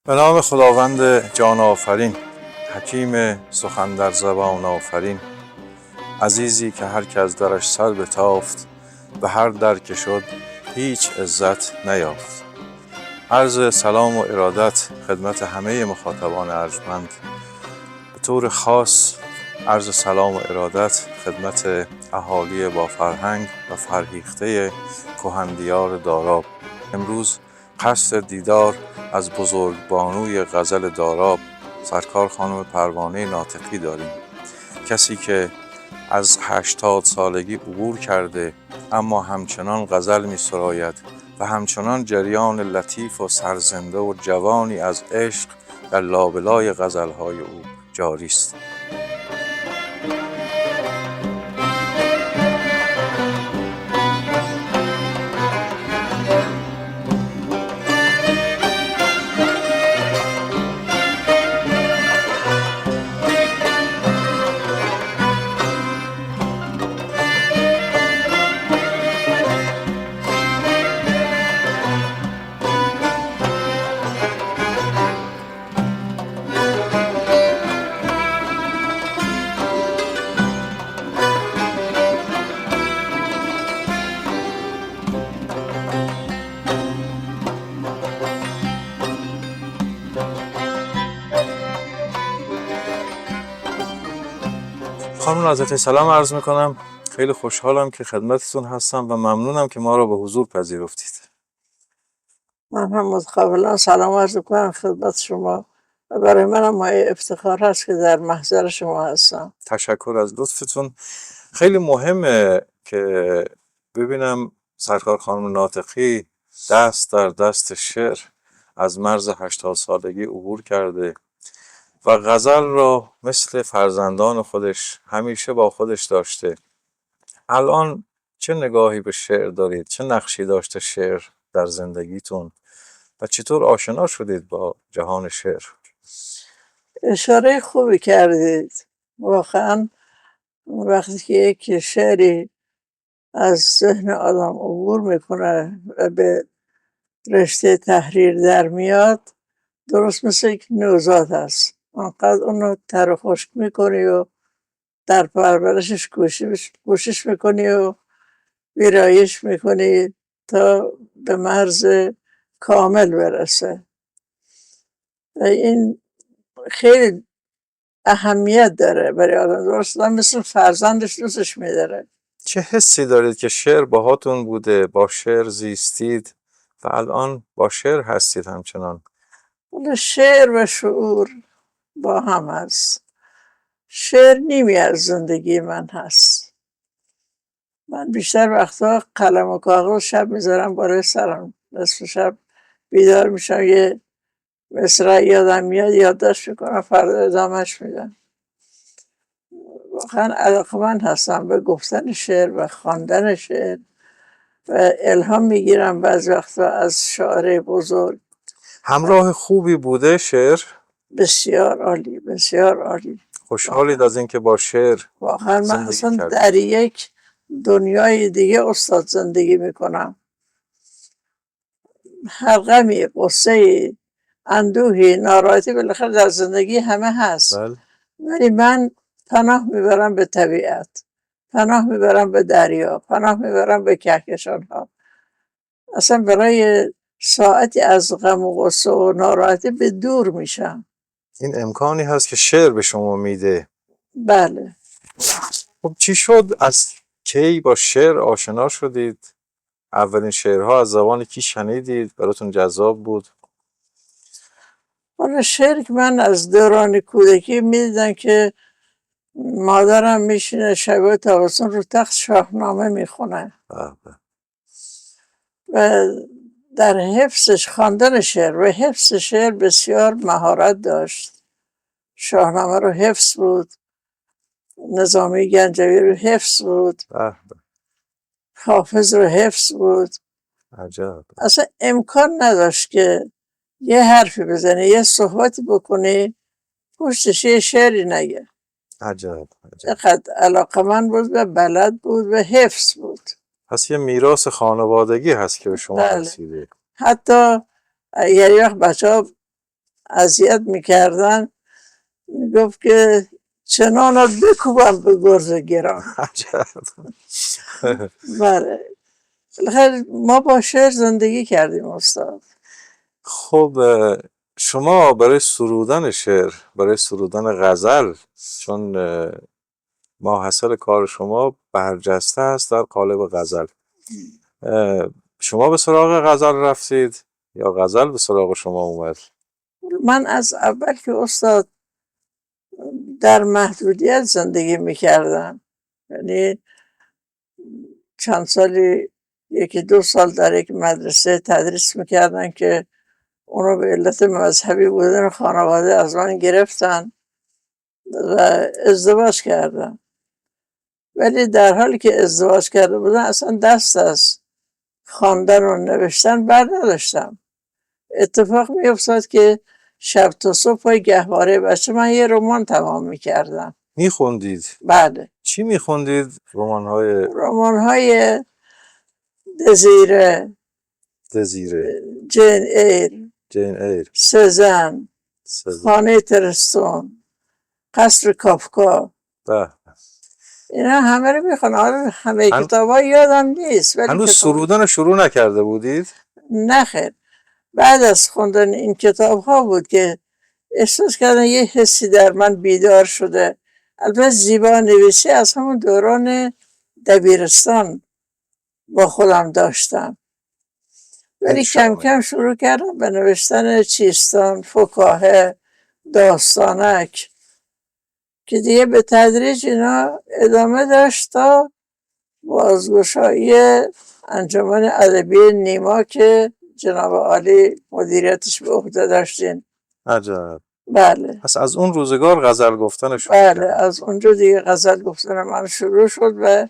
به نام خداوند جان آفرین، حکیم سخن در زبان آفرین. عزیزی که هر که از درش سر بتافت، به هر در که شد هیچ عزت نیافت. عرض سلام و ارادت خدمت همه مخاطبان ارجمند. به طور خاص عرض سلام و ارادت خدمت اهالی با فرهنگ و فرهیخته کهندیار داراب. امروز قصد دیدار از بزرگبانوی غزل داراب، سرکار خانم پروانه ناطقی داریم. کسی که از 80 سالگی عبور کرده اما همچنان غزل می سراید و همچنان جریان لطیف و سرزنده و جوانی از عشق در لابلای غزلهای او جاری است. خانم ناظرین سلام عرض میکنم. خیلی خوشحالم که خدمتتون هستم و ممنونم که ما را به حضور پذیرفتید. من هم متقابلا سلام عرض میکنم خدمت شما و برای منم مایه افتخار هست که در محضر شما هستم. تشکر از لطفتون. خیلی مهمه که ببینم سرکار خانم ناطقی دست در دست شعر از مرز 80 سالگی عبور کرده و غزل را مثل فرزندان خودش همیشه با خودش داشته. الان چه نگاهی به شعر دارید؟ چه نقشی داشته شعر در زندگیتون و چطور آشنا شدید با جهان شعر؟ اشاره خوبی کردید. واقعا وقتی که یک شعری از ذهن آدم عبور میکنه و به رشته تحریر در میاد، درست مثل یک نوزاد هست. آنقدر اونو تر و خشک میکنی و در پرورشش کوشش میکنی و ویرایش میکنی تا به مرز کامل برسه و این خیلی اهمیت داره برای آدم. درست مثل فرزندش دوستش میداره. چه حسی دارید که شعر باهاتون بوده، با شعر زیستید و الان با شعر هستید همچنان؟ شعر و شعور با هم هست. شعر نیمی از زندگی من هست. من بیشتر وقتا قلم و کاغذ شب میذارم بالای سرم، نصف شب بیدار میشم، یه مصرع یادم میاد یادداشت میکنم، فردا ادامهش میدم. واقعا علاقه‌مند هستم به گفتن شعر و خواندن شعر و الهام میگیرم بعض وقتا از شاعر بزرگ. همراه خوبی بوده شعر؟ بسیار عالی، بسیار عالی. خوشحالید از اینکه با شعر واقعا من زندگی اصلا کردید؟ در یک دنیای دیگه استاد زندگی میکنم. هر غمی، قصه، اندوهی، ناراحتی بالاخره در زندگی همه هست. بله. ولی من پناه میبرم به طبیعت، پناه میبرم به دریا، پناه میبرم به کهکشان ها. اصلا برای ساعتی از غم و غصه و ناراحتی به دور میشم. این امکانی هست که شعر به شما میده. بله. خب چی شد؟ از کی با شعر آشنا شدید؟ اولین شعرها از زبان کی شنیدید؟ براتون جذاب بود؟ والا شعر که من از دوران کودکی میدیدم که مادرم میشینه شبای تابستون رو تخت شاهنامه میخونه و در حفظش، خواندن شعر و حفظ شعر بسیار مهارت داشت. شاهنامه رو حفظ بود، نظامی گنجوی رو حفظ بود، حافظ رو حفظ بود. عجب. اصلا امکان نداشت که یه حرفی بزنه، یه صحبتی بکنه، پشتش یه شعری نگه. عجب. چقدر علاقه‌مند بود و بلد بود و حفظ بود. پس یه میراث خانوادگی هست که به شما بله. رسیده. حتی یه وقت بچه ها اذیت میکردن، میگفت که چنانت بکوبم به گرز گران. عجب. بله. بالاخره ما با شعر زندگی کردیم استاد. خب شما برای سرودن شعر، برای سرودن غزل، چون ماحصل کار شما برجسته است در قالب غزل، شما به سراغ غزل رفتید یا غزل به سراغ شما اومد؟ من از اول که استاد در محدودیت زندگی میکردم، یعنی چند سالی، 1-2 سال در یک مدرسه تدریس میکردن که اونو به علت مذهبی بودن خانواده از من گرفتن و ازدواج کردم. ولی در حالی که ازدواج کرده بودن اصلا دست از خواندن و نوشتن بر نداشتم. اتفاق می افتاد که شب تا صبح پای گهواره بچه من یه رمان تمام میکردم. میخوندید؟ بله. چی میخوندید؟ رمان‌های دزیره، دزیره، جین ایر، سزن، سزن، خانه ترستون، قصر کافکا، به. اینا همه رو میخونم. همه کتاب ها یادم نیست، ولی هنوز کتاب سرودن شروع نکرده بودید؟ نخیر. بعد از خوندن این کتاب ها بود که احساس کردم یه حسی در من بیدار شده. البته زیبا نویسی از همون دوران دبیرستان با خودم داشتم، ولی کم کم شروع کردم به نوشتن چیستان، فکاهه، داستانک، که دیگه به تدریج اینا ادامه داشت تا بازگشایی انجمن ادبی نیما که جناب عالی مدیریتش به عهده داشتین. عجب. بله. پس از اون روزگار غزل گفتن شروع بله، از اونجا دیگه غزل گفتن من شروع شد و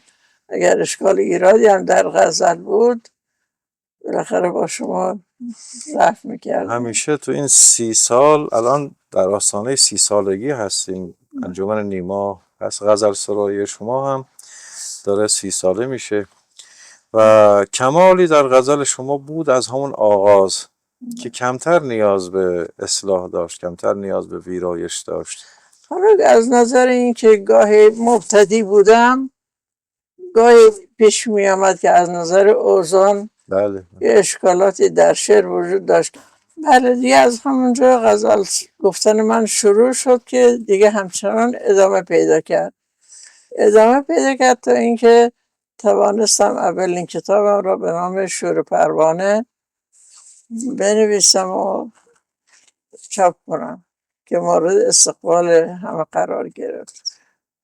اگر اشکال ایرادی هم در غزل بود بالاخره با شما رفت میکردم. همیشه تو این 30 سال، الان در آستانه 30 سالگی هستیم انجمن نیما، پس غزل سرایی شما هم داره 30 ساله میشه و کمالی در غزل شما بود از همون آغاز که کمتر نیاز به اصلاح داشت، کمتر نیاز به ویرایش داشت. حالا از نظر این که گاهی مبتدی بودم، گاهی پیش می آمد که از نظر اوزان بله. یه اشکالاتی در شعر وجود داشت. بله دیگه از همونجا غزل گفتن من شروع شد که دیگه همچنان ادامه پیدا کرد تا اینکه توانستم اولین کتابم را به نام شور پروانه بنویسم و چاپ کنم که مورد استقبال همه قرار گرفت.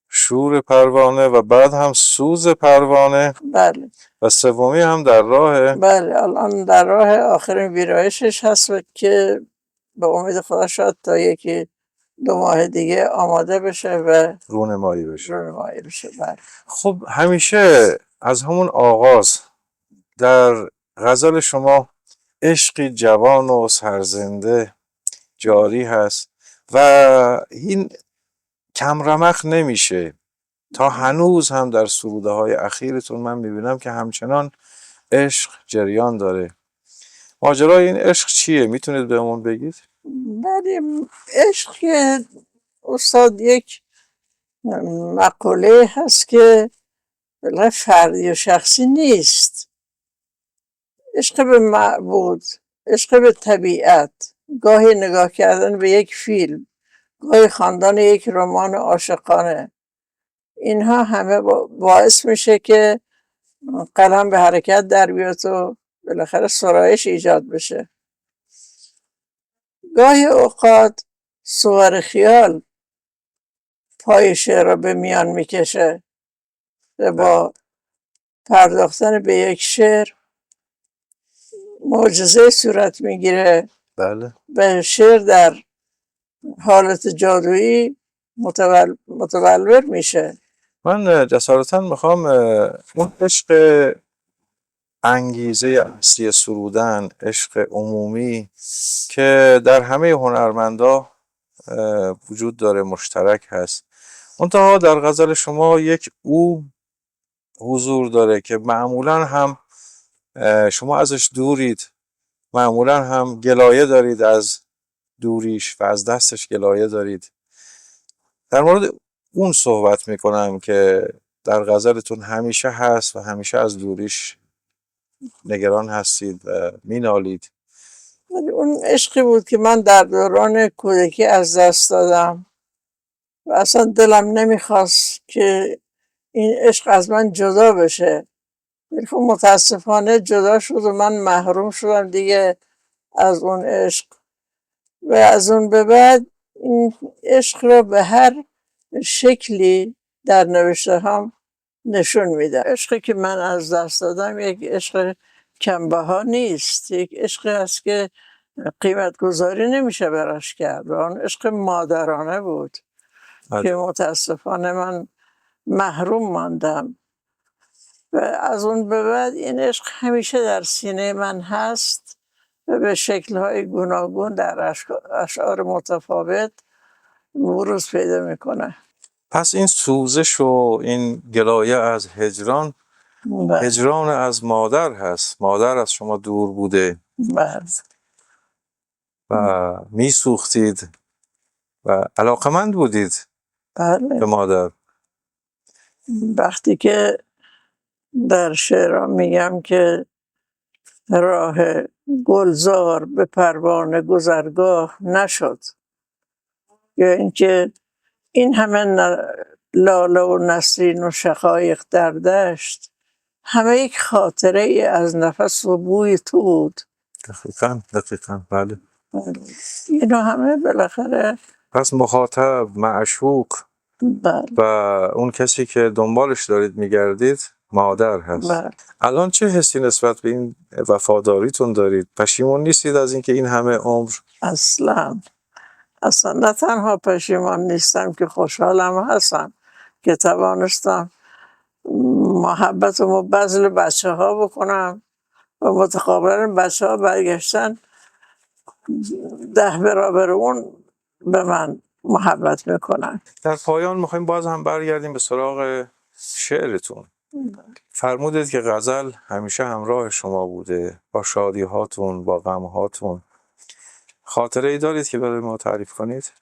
شور پروانه و بعد هم سوز پروانه. بله. و سومی هم در راهه. بله، الان در راه آخرین ویرایشش هست که به امید خدا شاید تا 1-2 ماه دیگه آماده بشه و رونمایی بشه. بله. خب همیشه از همون آغاز در غزل شما عشقی جوان و سرزنده جاری هست و این کمرمق نمیشه. تا هنوز هم در سروده های اخیرتون من میبینم که همچنان عشق جریان داره. ماجرای این عشق چیه؟ میتونید بهمون بگید؟ بله، عشق که استاد یک مقوله هست که بالاخره فردی و شخصی نیست. عشق به معبود، عشق به طبیعت، گاهی نگاه کردن به یک فیلم، گاهی خواندن یک رمان عاشقانه، اینها همه باعث میشه که قلم به حرکت در بیاد و بالاخره سرایش ایجاد بشه. گاهی اوقات صور خیال پای شعر را به میان میکشه و با پرداختن به یک شعر معجزه صورت میگیره. بله. و شعر در حالت جادویی متولور میشه. من جسارتا میخوام اون عشق انگیزه اصلی سرودن، عشق عمومی که در همه هنرمندا وجود داره، مشترک هست، منتها در غزل شما یک او حضور داره که معمولا هم شما ازش دورید، معمولا هم گلایه دارید از دوریش و از دستش گلایه دارید. در مورد اون صحبت میکنم که در غزلتون همیشه هست و همیشه از دوریش نگران هستید و مینالید. ولی اون عشقی بود که من در دوران کودکی از دست دادم و اصلا دلم نمیخواست که این عشق از من جدا بشه. ولی خب متاسفانه جدا شد و من محروم شدم دیگه از اون عشق و از اون به بعد این عشق رو به هر شکلی در نوشته هم نشون میده. عشقی که من از دست دادم یک عشق کمبها نیست، یک عشقی است که قیمت گذاری نمیشه براش کرد و اون عشق مادرانه بود که متاسفانه من محروم ماندم و از اون به بعد این عشق همیشه در سینه من هست و به شکل‌های گوناگون در اشعار متفاوت بروز پیدا میکنه. پس این سوزش و این گلایه از هجران، بله. هجران از مادر هست. مادر از شما دور بوده بله. و میسوختید و علاقمند بودید بله. به مادر. وقتی که در شعرام میگم که راه گلزار به پروانه گذرگاه نشد، یا اینکه این همه لاله و نسرین و شقایق در دشت همه یک خاطره ای از نفس و بوی تو بود. دقیقاً بله. اینو همه بالاخره پس مخاطب، معشوق و اون کسی که دنبالش دارید میگردید مادر هست. الان چه حسی نسبت به این وفاداریتون دارید؟ پشیمون نیستید از اینکه این همه عمر؟ اصلا نه تنها پشیمان نیستم که خوشحالم هستم که توانستم محبت و بذل بچه ها بکنم و متقابلا بچه ها برگشتن 10 برابر اون به من محبت میکنن. در پایان میخوایم باز هم برگردیم به سراغ شعرتون. فرمودید که غزل همیشه همراه شما بوده، با شادی هاتون، با غم هاتون. خاطره ای دارید که برای ما تعریف کنید؟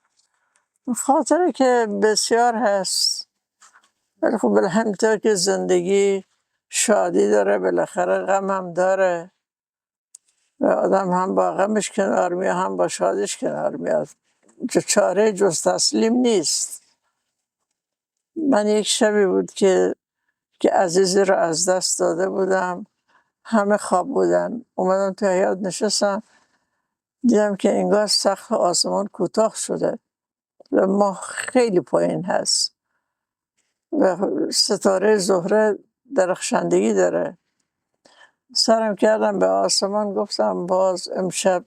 خاطره که بسیار هست، ولی خب همینطور که زندگی شادی داره بالاخره غم هم داره و آدم هم با غمش کنار میاد هم با شادیش کنار میاد، چاره جز تسلیم نیست. من یک شبی بود که عزیزی رو از دست داده بودم، همه خواب بودن، اومدم تو حیاط نشستم، دیدم که انگار سقف آسمان کوتاه شده و ماه خیلی پایین هست و ستاره زهره درخشندگی داره. سرم کردم به آسمان، گفتم باز امشب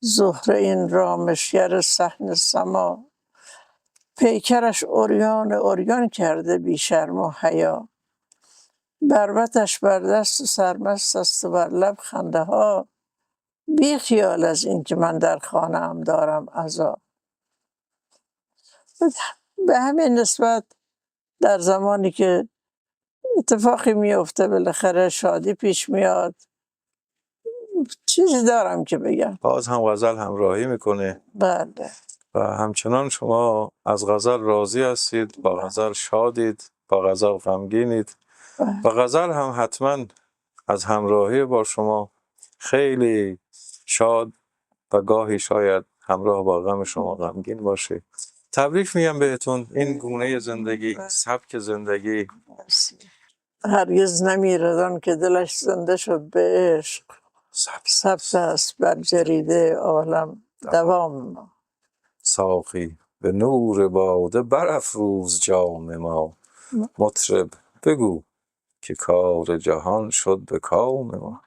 زهره این رامشگر صحن سما، پیکرش عریان کرده بی شرم و حیا، بربطش بر دست و سرمست است و بر لب خنده ها، بی خیال از این که من در خانه ام دارم عزا. به همین نسبت در زمانی که اتفاقی میفته بالاخره شادی پیش میاد، چیزی دارم که بگم. باز هم غزل همراهی میکنه. بله. و همچنان شما از غزل راضی هستید، با غزل شادید، با غزل غمگینید و غزل هم حتما از همراهی با شما خیلی شاد و گاهی شاید همراه با غم شما غمگین باشه. تبریک میگم بهتون. این گونه زندگی، سبک زندگی هرگز نمیردان که دلش زنده شد به عشق، ثبت است بر جریده عالم دوام ما. ساقی به نور باده برافروز جام ما، مطرب بگو که کار جهان شد به کام ما.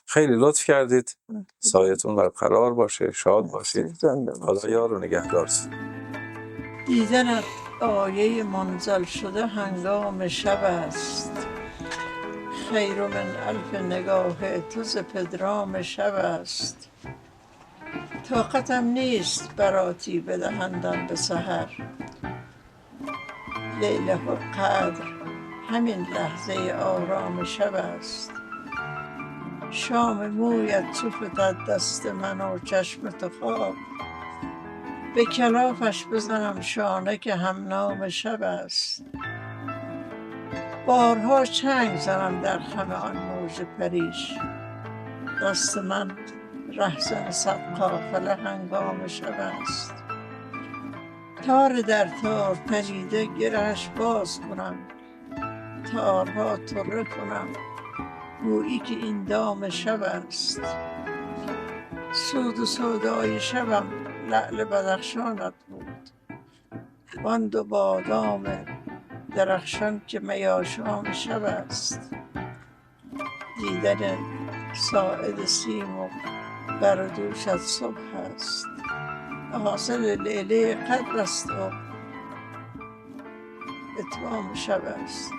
خیلی لطف کردید. سایتون برقرار باشه، شاد باشید. خدا یار و نگهدارتون. دیدنت آیه منزل شده هنگام شب است، خیر من الف نگاه تو ز پدرام شب است. طاقتم نیست براتی بدهندم به سحر، لیله القدر همین لحظه آرام شب است. شام مویت چو فتد دست من و چشم تو خواب، به کلافش بزنم شانه که همنام شب است. بارها چنگ زنم در خم آن موج پریش، دست من رهزن صد قافله هنگام شب است. تار در تار تنیده گرهش باز کنم، تارها طره کنم گویی که این دام شب است. سود و سودای شبم لعل بدخشانت بود، وان دو بادام درخشان که می آشام شب است. دیدن ساعد سیم و بر و دوشت صبح است، حاصل لیله قدر است و اتمام شب است.